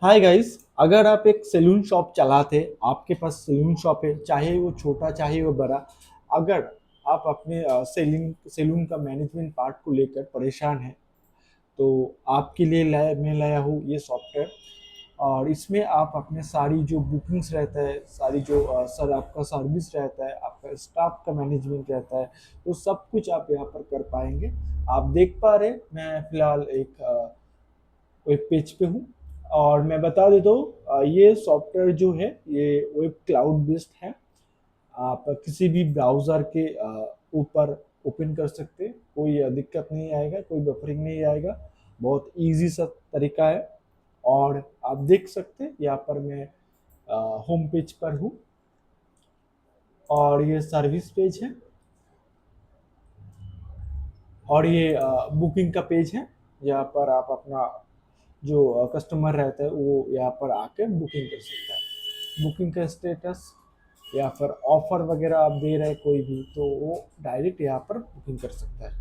Hi guys. अगर आप एक सैलून शॉप चलाते, आपके पास सैलून शॉप है, चाहे वो छोटा चाहे वो बड़ा, अगर आप अपने सैलून सैलून का मैनेजमेंट पार्ट को लेकर परेशान हैं, तो आपके लिए मैं लाया हूँ ये सॉफ्टवेयर। और इसमें आप अपने सारी जो बुकिंग्स रहता है, सारी जो सर आपका सर्विस रहता है, आपका स्टाफ का मैनेजमेंट रहता है, तो सब कुछ आप यहाँ पर कर पाएंगे। आप देख पा रहे हैं, मैं फिलहाल एक वेब पेज पे हूँ। और मैं बता देता हूँ, ये सॉफ्टवेयर जो है ये वेब क्लाउड बेस्ड है। आप किसी भी ब्राउज़र के ऊपर ओपन कर सकते हैं, कोई दिक्कत नहीं आएगा, कोई बफरिंग नहीं आएगा। बहुत इजी सा तरीका है। और आप देख सकते हैं यहाँ पर मैं होम पेज पर हूँ, और ये सर्विस पेज है, और ये बुकिंग का पेज है। यहाँ पर आप अपना जो कस्टमर रहता है वो यहाँ पर आकर बुकिंग कर सकता है। बुकिंग का स्टेटस या फिर ऑफर वगैरह आप दे रहे हैं कोई भी, तो वो डायरेक्ट यहाँ पर बुकिंग कर सकता है।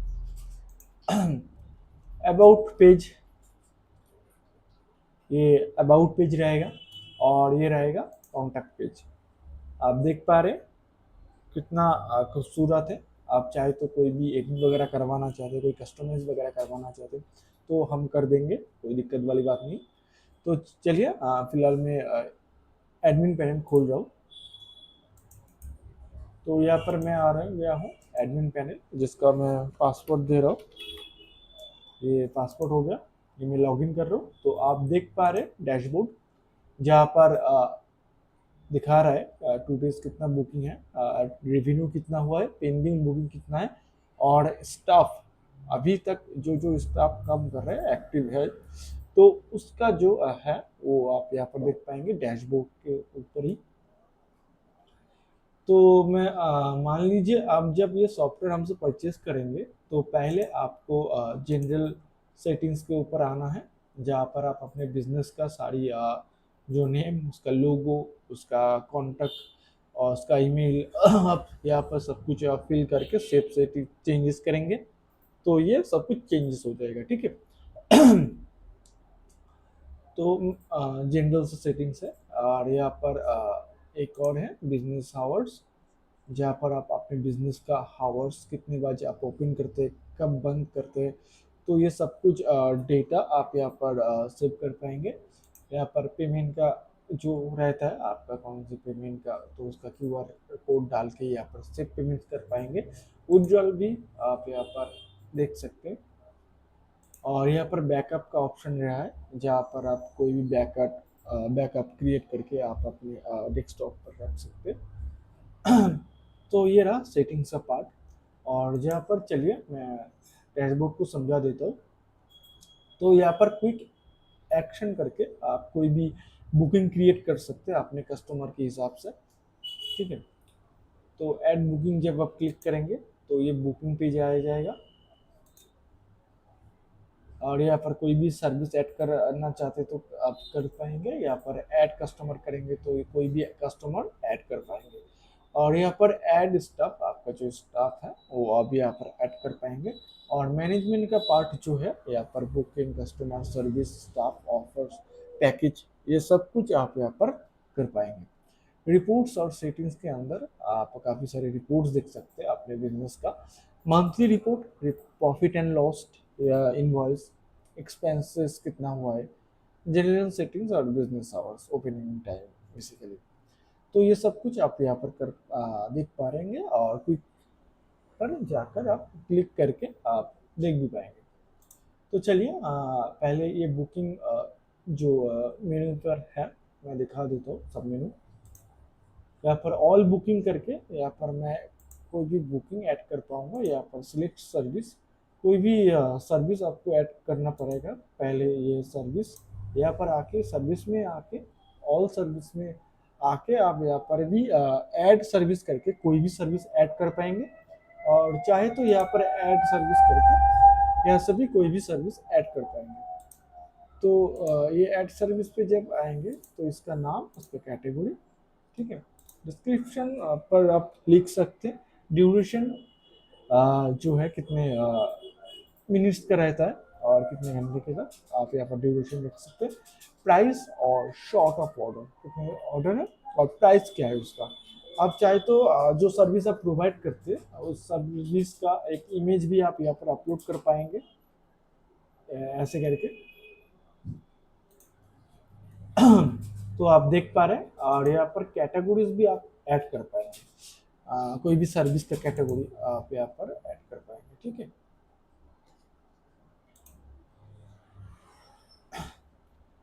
अबाउट पेज, ये अबाउट पेज रहेगा, और ये रहेगा कॉन्टैक्ट पेज। आप देख पा रहे हैं कितना खूबसूरत है। आप चाहे तो कोई भी एडिट वगैरह करवाना चाहते हैं, कोई कस्टमाइज वगैरह करवाना चाहते हैं, तो हम कर देंगे, कोई दिक्कत वाली बात नहीं। तो चलिए, फिलहाल मैं एडमिन पैनल खोल रहा हूँ। तो यहाँ पर मैं आ रहा हूँ, गया हूँ एडमिन पैनल, जिसका मैं पासवर्ड दे रहा हूँ। ये पासवर्ड हो गया। ये मैं लॉगिन कर रहा हूँ, तो आप देख पा रहे हैं डैशबोर्ड, जहाँ पर दिखा रहा है टू डेज कितना बुकिंग है, रेवेन्यू कितना हुआ है, पेंडिंग बुकिंग कितना है, और स्टाफ अभी तक जो जो स्टाफ काम कर रहे हैं एक्टिव है, तो उसका जो है वो आप यहाँ पर देख पाएंगे डैशबोर्ड के ऊपर ही। तो मैं मान लीजिए आप जब ये सॉफ्टवेयर हमसे परचेस करेंगे, तो पहले आपको जनरल सेटिंग्स के ऊपर आना है, जहाँ पर आप अपने बिजनेस का सारी जो नेम, उसका लोगो, उसका कॉन्टैक्ट और उसका ईमेल आप यहाँ पर सब कुछ आप फिल करके सेव सेटिंग चेंजेस करेंगे, तो ये सब कुछ चेंजेस हो जाएगा, ठीक है। तो जनरल से सेटिंग्स है, और यहाँ पर एक और है बिजनेस आवर्स, जहाँ पर आप अपने बिजनेस का हावर्स कितने बजे आप ओपन करते हैं, कब बंद करते हैं, तो ये सब कुछ डेटा आप यहाँ पर सेव कर पाएंगे। यहाँ पर पेमेंट का जो रहता है आपका कौन सी पेमेंट का, तो उसका क्यूआर कोड डाल के यहाँ पर सेव पेमेंट कर पाएंगे। विड्रॉल भी आप यहाँ पर देख सकते हैं। और यहाँ पर बैकअप का ऑप्शन रहा है, जहाँ पर आप कोई भी बैकअप क्रिएट करके आप अपने डेस्कटॉप पर रख सकते हैं। तो ये रहा सेटिंग्स का पार्ट। और जहाँ पर चलिए मैं डैशबोर्ड को समझा देता हूँ। तो यहाँ पर क्विक एक्शन करके आप कोई भी बुकिंग क्रिएट कर सकते हैं अपने कस्टमर के हिसाब से, ठीक है। तो ऐड बुकिंग जब आप क्लिक करेंगे, तो ये बुकिंग पेज आ जाएगा। और यहाँ पर कोई भी सर्विस ऐड करना चाहते तो आप कर पाएंगे, यहाँ पर ऐड कस्टमर करेंगे तो कोई भी कस्टमर ऐड कर पाएंगे। और यहाँ पर ऐड स्टाफ, आपका जो स्टाफ है वो आप यहाँ पर ऐड कर पाएंगे। और मैनेजमेंट का पार्ट जो है, यहाँ पर booking, customer service, staff, offers, package, ये सब कुछ आप यहाँ पर कर पाएंगे। रिपोर्ट्स और सेटिंग्स के अंदर आप काफ़ी सारे रिपोर्ट्स देख सकते हैं अपने बिजनेस का। Monthly report, profit and loss या इनवॉइस, एक्सपेंसेस कितना हुआ है, जनरल सेटिंग्स और business hours, opening time basically. तो ये सब कुछ आप यहाँ पर देख पा रहेंगे, और क्विक पर जाकर आप क्लिक करके आप देख भी पाएंगे। तो चलिए, पहले ये बुकिंग जो मेनू पर है, मैं दिखा देता हूँ सब मेनू। यहाँ पर ऑल बुकिंग करके यहाँ पर मैं कोई भी बुकिंग ऐड कर पाऊंगा। यहाँ पर सिलेक्ट सर्विस, कोई भी सर्विस आपको ऐड करना पड़ेगा। पहले ये सर्विस, यहाँ पर आके सर्विस में आके, ऑल सर्विस में आके आप यहाँ पर भी ऐड सर्विस करके कोई भी सर्विस ऐड कर पाएंगे। और चाहे तो यहाँ पर ऐड सर्विस करके यहाँ सभी कोई भी सर्विस ऐड कर पाएंगे। तो ये ऐड सर्विस पे जब आएंगे, तो इसका नाम, उस पर कैटेगरी, ठीक है। डिस्क्रिप्शन पर आप लिख सकते हैं। ड्यूरेशन जो है कितने मिनट्स का रहता है, और कितने घंटे के तक आप यहाँ पर ड्यूरेशन रख सकते हैं, प्राइस और शॉर्ट ऑफ ऑर्डर, कितने ऑर्डर है और प्राइस क्या है उसका। आप चाहे तो जो सर्विस आप प्रोवाइड करते हैं उस सर्विस का एक इमेज भी आप यहाँ पर अपलोड कर पाएंगे, ऐसे करके। तो आप देख पा रहे हैं, और यहाँ पर कैटेगरीज भी आप ऐड कर पाएंगे, कोई भी सर्विस का कैटेगरी आप यहाँ पर ऐड कर पाएंगे, ठीक है।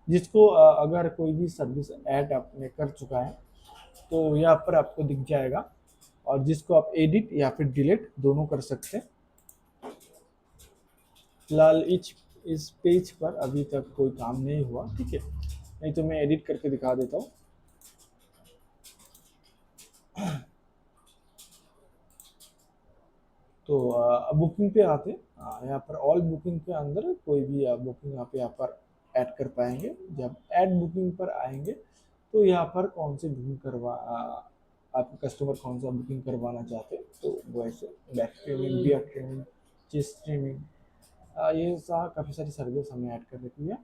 जिसको अगर कोई भी सर्विस ऐड आपने कर चुका है तो यहाँ पर आपको दिख जाएगा, और जिसको आप एडिट या फिर डिलीट दोनों कर सकते हैं। फिलहाल इस पेज पर अभी तक कोई काम नहीं हुआ, ठीक है, नहीं तो मैं एडिट करके दिखा देता हूँ। तो बुकिंग पे आते हैं, यहाँ पर ऑल बुकिंग के अंदर कोई भी बुकिंग आप यहाँ पर ऐड कर पाएंगे। जब ऐड बुकिंग पर आएंगे तो यहाँ पर कौन सी बुकिंग आपके कस्टमर कौन सा बुकिंग करवाना चाहते हैं, तो वैसे back streaming, bear streaming, chess streaming, ये काफ़ी सारी सर्विस हमने ऐड कर रखी है।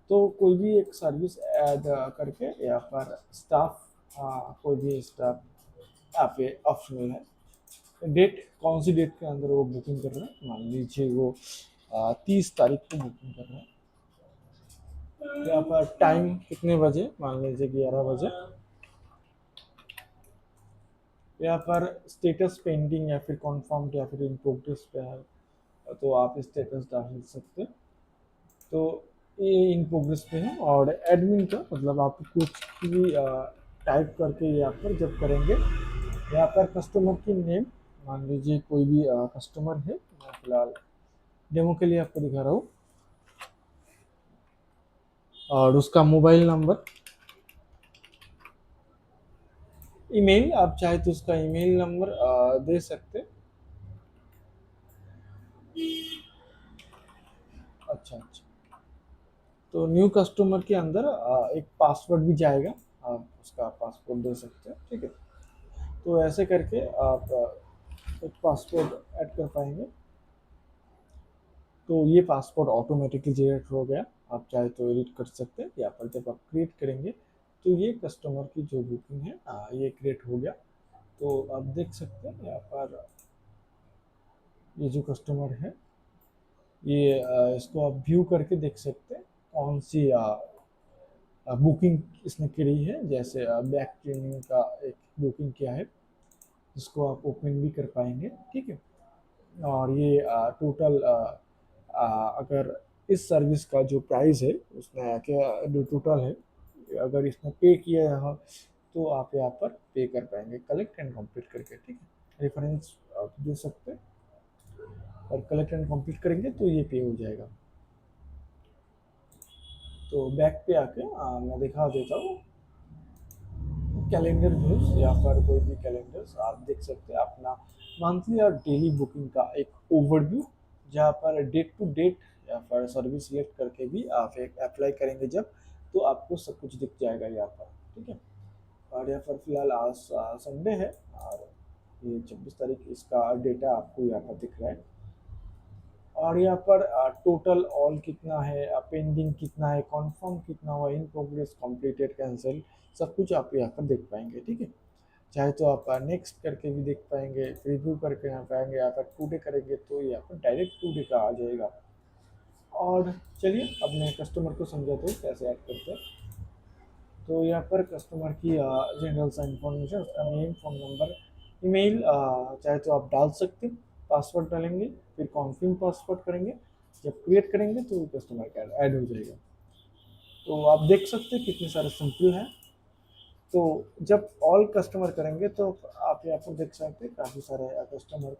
तो कोई भी एक सर्विस ऐड करके यहाँ पर स्टाफ, कोई भी स्टाफ यहाँ पे ऑप्शनल है। डेट कौन सी डेट के अंदर वो बुकिंग कर रहे हैं, मान लीजिए वो 30 तारीख को बुकिंग कर रहे हैं। यहाँ पर टाइम कितने बजे, मान लीजिए 11 बजे। यहाँ पर स्टेटस पेंडिंग या फिर कॉन्फर्म या फिर इन प्रोग्रेस पे है, तो आप स्टेटस डाल सकते हैं। तो ये इन प्रोग्रेस पे है। और एडमिन का मतलब आप कुछ भी टाइप करके यहाँ पर जब करेंगे, यहाँ पर कस्टमर की नेम, मान लीजिए कोई भी कस्टमर है, मैं फिलहाल डेमो के लिए आपको दिखा रहा हूँ, और उसका मोबाइल नंबर, ईमेल, आप चाहे तो उसका ईमेल नंबर दे सकते। अच्छा अच्छा, तो न्यू कस्टमर के अंदर एक पासवर्ड भी जाएगा, आप उसका पासवर्ड दे सकते हैं, ठीक है। तो ऐसे करके आप एक पासवर्ड ऐड कर पाएंगे। तो ये पासवर्ड ऑटोमेटिकली जनरेट हो गया, आप चाहे तो एडिट कर सकते हैं, या पर जब आप क्रिएट करेंगे तो ये कस्टमर की जो बुकिंग है ये क्रिएट हो गया। तो आप देख सकते हैं यहाँ पर ये जो कस्टमर है, ये इसको आप व्यू करके देख सकते हैं कौन सी बुकिंग इसने करी है। जैसे बैक ट्रेनिंग का एक बुकिंग किया है, जिसको आप ओपन भी कर पाएंगे, ठीक है। और ये टोटल अगर इस सर्विस का जो प्राइस है उसमें क्या जो टोटल है, अगर इसमें पे किया है तो आप यहाँ पर पे कर पाएंगे कलेक्ट एंड कंप्लीट करके, ठीक है। रेफरेंस आप दे सकते हैं, और कलेक्ट एंड कंप्लीट करेंगे तो ये पे हो जाएगा। तो बैक पे आके मैं दिखा देता हूँ कैलेंडर व्यूज। यहाँ पर कोई भी कैलेंडर्स आप देख सकते हैं, अपना मंथली और डेली बुकिंग का एक ओवरव्यू, जहाँ पर डेट टू डेट या फिर सर्विस सिलेक्ट करके भी आप एक अप्लाई करेंगे जब, तो आपको सब कुछ दिख जाएगा यहाँ पर, ठीक है। और यहाँ पर फिलहाल आज संडे है, और ये 26 तारीख इसका डेटा आपको यहाँ पर दिख रहा है। और यहाँ पर टोटल ऑल कितना है, पेंडिंग कितना है, कॉन्फर्म कितना हुआ, इन प्रोग्रेस, कंप्लीटेड, कैंसिल, सब कुछ आप यहाँ पर देख पाएंगे, ठीक है। चाहे तो आप नेक्स्ट करके भी देख पाएंगे, रिव्यू करके यहाँ पाएंगे, यहाँ पर टू डे करेंगे तो यहाँ पर डायरेक्ट टू डे का आ जाएगा। और चलिए अपने कस्टमर को समझाते हैं कैसे ऐड करते हैं। तो यहाँ पर कस्टमर की जनरल सा इंफॉर्मेशन, उसका नेम, फ़ोन नंबर, ईमेल, चाहे तो आप डाल सकते हैं, पासवर्ड डालेंगे, फिर कॉन्फर्म पासवर्ड करेंगे, जब क्रिएट करेंगे तो कस्टमर का ऐड हो जाएगा। तो आप देख सकते हैं कितने सारे सिंपल हैं। तो जब ऑल कस्टमर करेंगे तो आप यहाँ पर देख सकते हैं काफ़ी सारे कस्टमर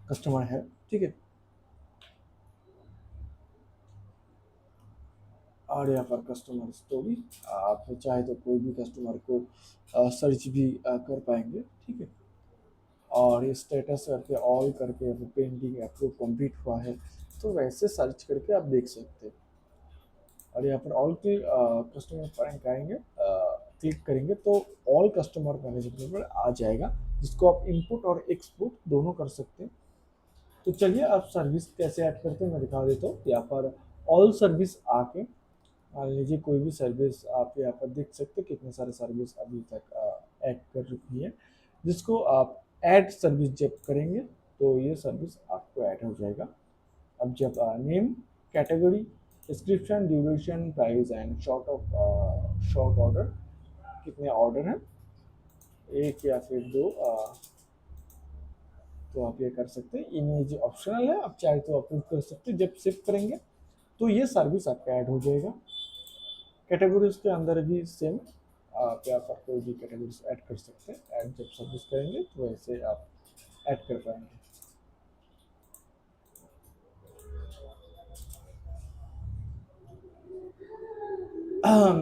कस्टमर है, ठीक है। और यहाँ पर कस्टमर स्टोरी, आप चाहे तो कोई भी कस्टमर को सर्च भी कर पाएंगे, ठीक है। और ये स्टेटस करके ऑल करके पेंडिंग अप्रूव कंप्लीट हुआ है, तो वैसे सर्च करके आप देख सकते हैं। और यहाँ पर ऑल के कस्टमर पर आएंगे, क्लिक करेंगे तो ऑल कस्टमर मैनेजमेंट पर आ जाएगा, जिसको आप इनपुट और एक्सपोर्ट दोनों कर सकते हैं। तो चलिए आप सर्विस कैसे ऐड करते हैं मैं दिखा देता हूँ। यहाँ पर ऑल सर्विस आके मान लीजिए कोई भी सर्विस आप यहाँ पर देख सकते हैं कितने सारे सर्विस अभी तक ऐड कर रखी है, जिसको आप ऐड सर्विस जब करेंगे तो ये सर्विस आपको ऐड हो जाएगा। अब जब name, category, description, duration, price and short order, कितने ऑर्डर हैं, एक या फिर दो, तो आप ये कर सकते हैं। इमेज ऑप्शनल है, आप चाहे तो अप्रूव कर सकते हैं। जब सेव करेंगे तो ये सर्विस आपका ऐड हो जाएगा। कैटेगरीज के अंदर भी सेम, आप यहाँ पर कोई भी कैटेगरीज ऐड कर सकते हैं। ऐड जब सर्विस करेंगे तो वैसे आप ऐड कर पाएंगे।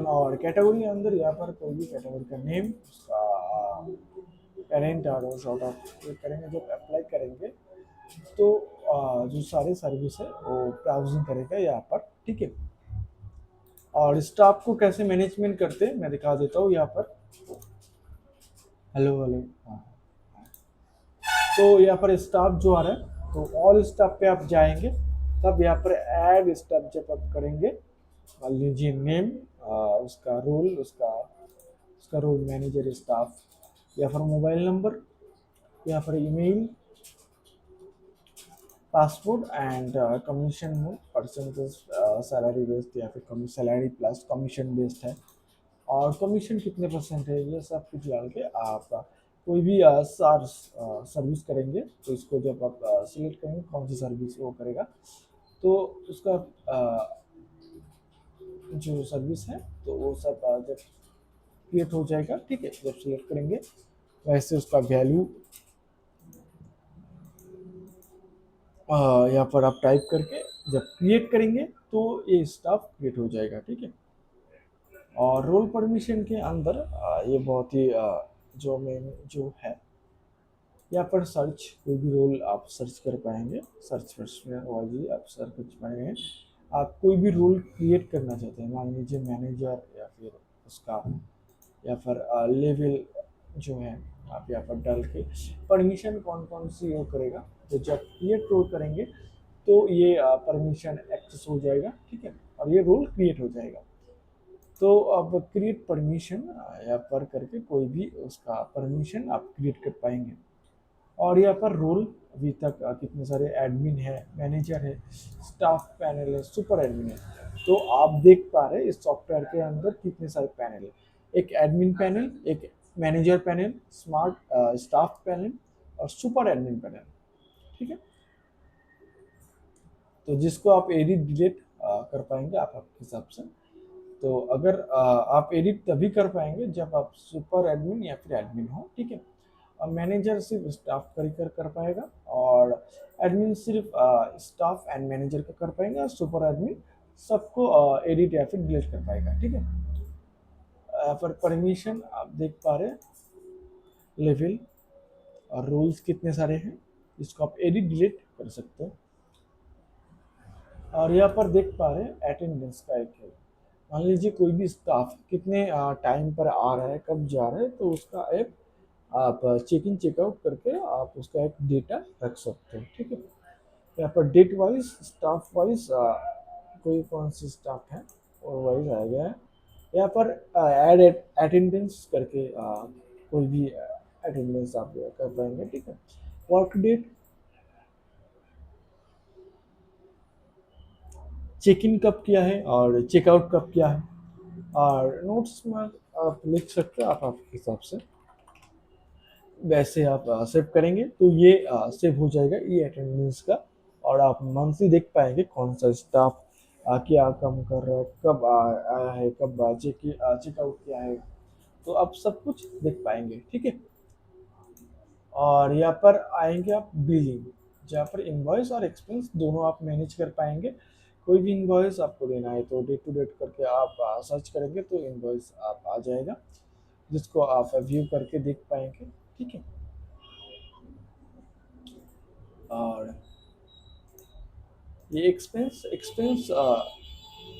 और कैटेगरी के अंदर यहाँ पर कोई भी कैटेगरी का नेम, उसका पेरेंट और शॉर्ट ऑफ करेंगे। जब अप्लाई करेंगे तो जो सारे सर्विस है वो ब्राउजिंग करेगा यहाँ पर, ठीक है। और स्टाफ को कैसे मैनेजमेंट करते हैं मैं दिखा देता हूँ यहाँ पर। हेलो हेलो, हाँ। तो यहाँ पर स्टाफ जो आ रहा है तो ऑल स्टाफ पे आप जाएंगे, तब यहाँ पर ऐड स्टाफ जब आप करेंगे, मान लीजिए नेम, उसका रोल, उसका उसका रोल मैनेजर स्टाफ, या फिर मोबाइल नंबर, या फिर email, passport and commission mode, percentage salary based या फिर कमी सैलरी प्लस कमीशन बेस्ड है, और कमीशन कितने परसेंट है, ये सब कुछ डाल के आप कोई भी सर्विस करेंगे तो इसको जब आप सिलेक्ट करेंगे कौन सी सर्विस वो करेगा तो उसका जो सर्विस है तो वो सब जब क्रिएट हो जाएगा, ठीक है। जब सिलेक्ट करेंगे वैसे उसका वैल्यू यहाँ पर आप टाइप करके जब क्रिएट करेंगे तो ये स्टाफ क्रिएट हो जाएगा, ठीक है। और रोल परमिशन के अंदर ये बहुत ही जो मेन जो है यहाँ पर सर्च, कोई भी रोल आप सर्च कर पाएंगे। सर्च फर्स्ट में वाइज आप सर्च कर पाएंगे। आप कोई भी रोल क्रिएट करना चाहते हैं, मान लीजिए मैनेजर या फिर उसका या फिर लेवल जो है, आप यहाँ पर डाल के परमिशन कौन कौन सी वो करेगा, तो जब क्रिएट रोल करेंगे तो ये परमिशन एक्सेस हो जाएगा, ठीक है, और ये रोल क्रिएट हो जाएगा। तो अब क्रिएट परमिशन यहाँ पर करके कोई भी उसका परमिशन आप क्रिएट कर पाएंगे। और यहाँ पर रोल अभी तक कितने सारे एडमिन है, मैनेजर है, स्टाफ पैनल है, सुपर एडमिन है। तो आप देख पा रहे हैं इस सॉफ्टवेयर के अंदर कितने सारे पैनल है। एक एडमिन पैनल, एक manager panel, smart staff panel और सुपर एडमिन पैनल, ठीक है। तो जिसको आप एडिट डिलीट कर पाएंगे आप आपके हिसाब से। तो अगर आप एडिट तभी कर पाएंगे जब आप सुपर एडमिन या फिर एडमिन हो, ठीक है। मैनेजर सिर्फ स्टाफ कर पाएगा, और एडमिन सिर्फ स्टाफ एंड मैनेजर का कर पाएंगे, और सुपर एडमिन सबको एडिट या फिर डिलीट कर पाएगा, ठीक है। पर परमिशन आप देख पा रहे हैं, लेवल और रूल्स कितने सारे हैं, इसको आप एडिट डिलीट कर सकते हैं। और यहाँ पर देख पा रहे हैं अटेंडेंस का एक है। मान लीजिए कोई भी स्टाफ कितने टाइम पर आ रहा है, कब जा रहा है, तो उसका एक आप चेक इन चेकआउट करके आप उसका एक डेटा रख सकते हैं, ठीक है। यहाँ पर डेट वाइज, स्टाफ वाइज, कोई कौन सी स्टाफ है और वाइज आ गया है। यहाँ पर ऐड अटेंडेंस करके कोई भी अटेंडेंस आप कर पाएंगे, ठीक है। वर्क डेट, चेक इन कब किया है और चेकआउट कब किया है, और नोट्स में आप लिख सकते हैं आप आपके हिसाब से। वैसे आप सेव करेंगे तो ये सेव हो जाएगा ये अटेंडेंस का। और आप मंथली देख पाएंगे कौन सा स्टाफ क्या काम कर रहा है, कब आया है, कब चेकआउट किया है, तो आप सब कुछ देख पाएंगे, ठीक है। और यहाँ पर आएंगे आप बिलिंग, जहाँ पर इनवॉइस और एक्सपेंस दोनों आप मैनेज कर पाएंगे। कोई भी इनवॉइस आपको देना है तो डेट टू डेट करके आप सर्च करेंगे तो इनवॉइस आप आ जाएगा, जिसको आप व्यू करके देख पाएंगे, ठीक है। और ये एक्सपेंस एक्सपेंस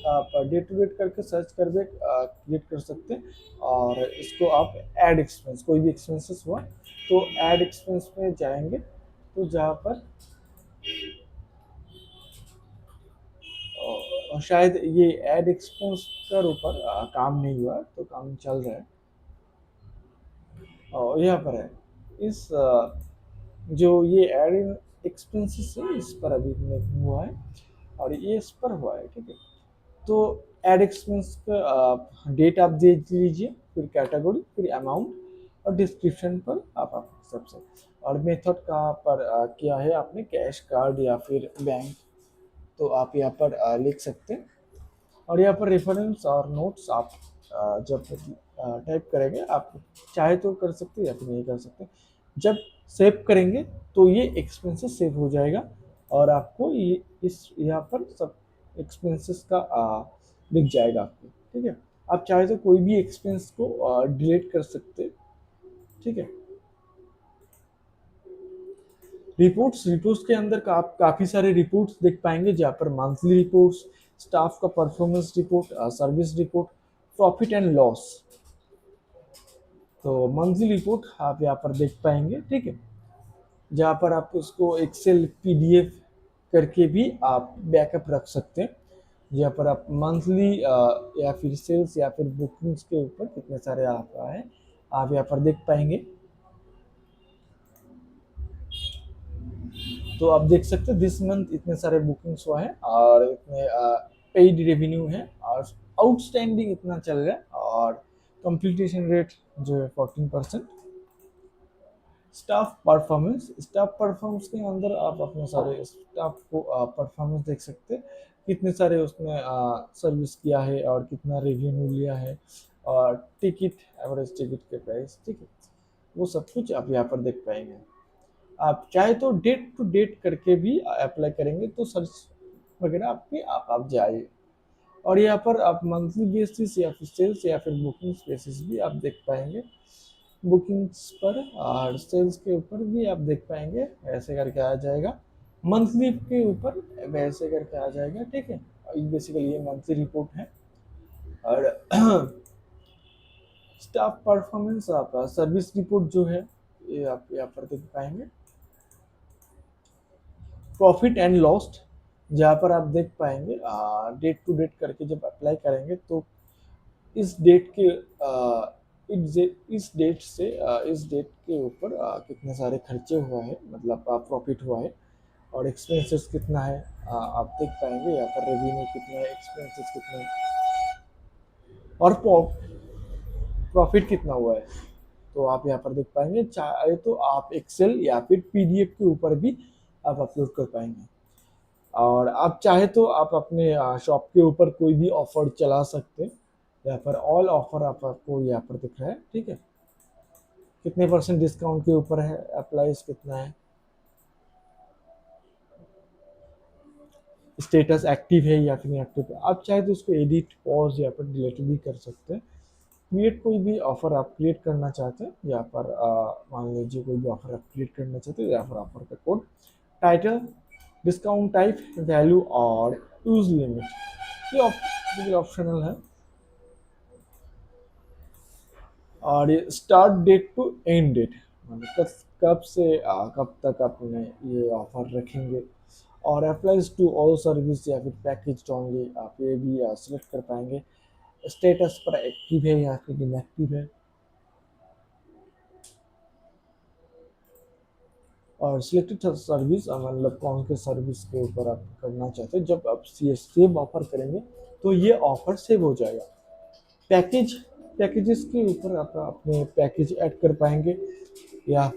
आप डे टू डेट करके सर्च करके क्रिएट कर सकते हैं। और इसको आप ऐड एक्सपेंस, कोई भी एक्सपेंसेस हुआ तो ऐड एक्सपेंस में जाएंगे, तो जहाँ पर शायद ये ऐड एक्सपेंस के ऊपर काम नहीं हुआ, तो काम चल रहा है और यहाँ पर है। इस जो ये ऐड एक्सपेंसेस है इस पर अभी नहीं हुआ है, और ये इस पर हुआ है, ठीक है। तो ऐड एक्सपेंस का डेट आप दे लीजिए, फिर कैटेगरी, फिर अमाउंट, और डिस्क्रिप्शन पर आप सबसे, और मेथड का पर किया है आपने कैश, कार्ड या फिर बैंक, तो आप यहाँ पर लिख सकते हैं। और यहाँ पर रेफरेंस और नोट्स आप जब टाइप करेंगे, आप चाहे तो कर सकते हैं या फिर नहीं कर सकते। जब सेव करेंगे तो ये एक्सपेंसेस सेव हो जाएगा, और आपको ये इस यहाँ पर सब एक्सपेंसेस का दिख जाएगा आपको, ठीक है। आप चाहे तो कोई भी एक्सपेंस को डिलीट कर सकते हैं, ठीक है। रिपोर्ट्स, रिपोर्ट्स के अंदर का आप काफ़ी सारे रिपोर्ट्स देख पाएंगे, जहाँ पर मंथली रिपोर्ट्स, स्टाफ का performance report, service report, profit and loss. तो मंथली रिपोर्ट आप यहाँ पर देख पाएंगे, ठीक है, जहाँ पर आप उसको एक्सेल पीडीएफ करके भी आप बैकअप रख सकते हैं, जहाँ पर आप मंथली या फिर सेल्स या फिर बुकिंग्स के ऊपर कितने सारे आप आए आप यहाँ पर देख पाएंगे। तो आप देख सकते हैं दिस मंथ इतने सारे बुकिंग्स हुआ है, और इतने पेड रेवेन्यू है, और आउटस्टैंडिंग इतना चल रहा है, और कंप्लीटेशन रेट जो है 14%। स्टाफ परफॉर्मेंस के अंदर आप अपने सारे स्टाफ को परफॉर्मेंस देख सकते हैं, कितने सारे उसने सर्विस किया है और कितना रेवेन्यू लिया है, और टिकट, एवरेज टिकट के प्राइस, ठीक है, वो सब कुछ आप यहाँ पर देख पाएंगे। आप चाहे तो डेट टू डेट करके भी अप्लाई करेंगे तो सर्च वगैरह आपके आप जाइए, और यहाँ पर आप मंथली बेसिस या फिर सेल्स या फिर बुकिंग्स बेसिस भी आप देख पाएंगे। बुकिंग्स पर और सेल्स के ऊपर भी आप देख पाएंगे, ऐसे करके आ जाएगा। मंथली के ऊपर वैसे करके आ जाएगा, ठीक है। बेसिकली ये मंथली रिपोर्ट है। और स्टाफ परफॉर्मेंस, आप सर्विस रिपोर्ट जो है ये आप यहाँ पर देख पाएंगे। प्रॉफिट एंड लॉस, जहाँ पर आप देख पाएंगे डेट टू डेट करके जब अप्लाई करेंगे तो इस डेट के इस डेट से इस डेट के ऊपर कितने सारे खर्चे हुआ है, मतलब प्रॉफिट हुआ है, और एक्सपेंसेस कितना है आप देख पाएंगे यहाँ पर। रेवेन्यू कितना है, एक्सपेंसेस कितना है, और प्रॉफिट कितना हुआ है, तो आप यहाँ पर देख पाएंगे। चाहे तो आप एक्सेल या फिर पीडीएफ के ऊपर भी आप अपलोड कर पाएंगे, और आप चाहे तो आप अपने शॉप के ऊपर कोई भी ऑफर चला सकते हैं। यहाँ पर ऑल ऑफर आपको यहाँ पर दिख रहा है, ठीक है, कितने परसेंट डिस्काउंट के ऊपर है, अप्लाइज कितना है, स्टेटस एक्टिव है या फिर एक्टिव है। आप चाहे तो उसको एडिट, पॉज या फिर डिलीट भी कर सकते हैं। क्रिएट, कोई भी ऑफर आप क्रिएट करना चाहते हैं यहाँ पर मान लीजिए कोई भी ऑफर आप क्रिएट करना चाहते हैं, यहाँ पर ऑफर का code, title, discount type, value और यूज लिमिट, ये ऑप्शनल है। और ये start date to end date, मतलब कब से कब तक अपने ये ऑफर रखेंगे, और अप्लाइज टू ऑल सर्विस या फिर पैकेज ओनली, आप ये भी सिलेक्ट कर पाएंगे। स्टेटस पर एक्टिव है या फिर इनएक्टिव है, और सिलेक्टेड सर्विस मतलब कौन के सर्विस के ऊपर आप करना चाहते हैं। जब आप सेव ऑफर करेंगे तो ये ऑफर सेव हो जाएगा। पैकेज, पैकेजेस के ऊपर आप अपने पैकेज ऐड कर पाएंगे, या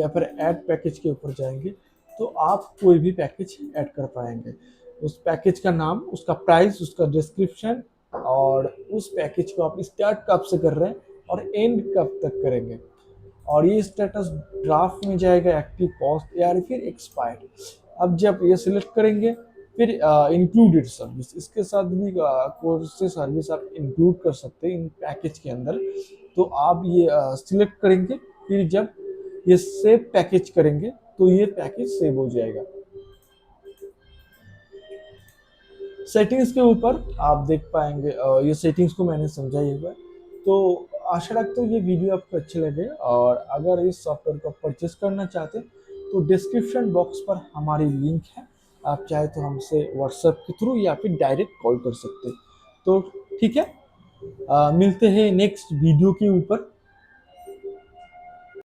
फिर ऐड पैकेज के ऊपर जाएंगे तो आप कोई भी पैकेज ऐड कर पाएंगे। उस पैकेज का नाम, उसका प्राइस, उसका डिस्क्रिप्शन, और उस पैकेज को आप स्टार्ट कब से कर रहे हैं और एंड कब तक करेंगे, और ये स्टेटस ड्राफ्ट में जाएगा, एक्टिव, कॉस्ट या फिर एक्सपायर्ड। अब जब ये सिलेक्ट करेंगे फिर इंक्लूडेड सर्विस, इसके साथ भी कौन से सर्विस आप इंक्लूड कर सकते हैं इन पैकेज के अंदर, तो आप ये सिलेक्ट करेंगे। फिर जब ये सेव पैकेज करेंगे तो ये पैकेज सेव हो जाएगा। सेटिंग्स के ऊपर आप देख पाएंगे, ये सेटिंग्स को मैंने समझाई हुआ है। तो आशा रखता हूँ ये वीडियो आपको अच्छे लगे, और अगर इस सॉफ्टवेयर को परचेस करना चाहते हैं तो डिस्क्रिप्शन बॉक्स पर हमारी लिंक है, आप चाहे तो हमसे व्हाट्सएप के थ्रू या फिर डायरेक्ट कॉल कर सकते हैं। तो ठीक है, मिलते हैं नेक्स्ट वीडियो के ऊपर।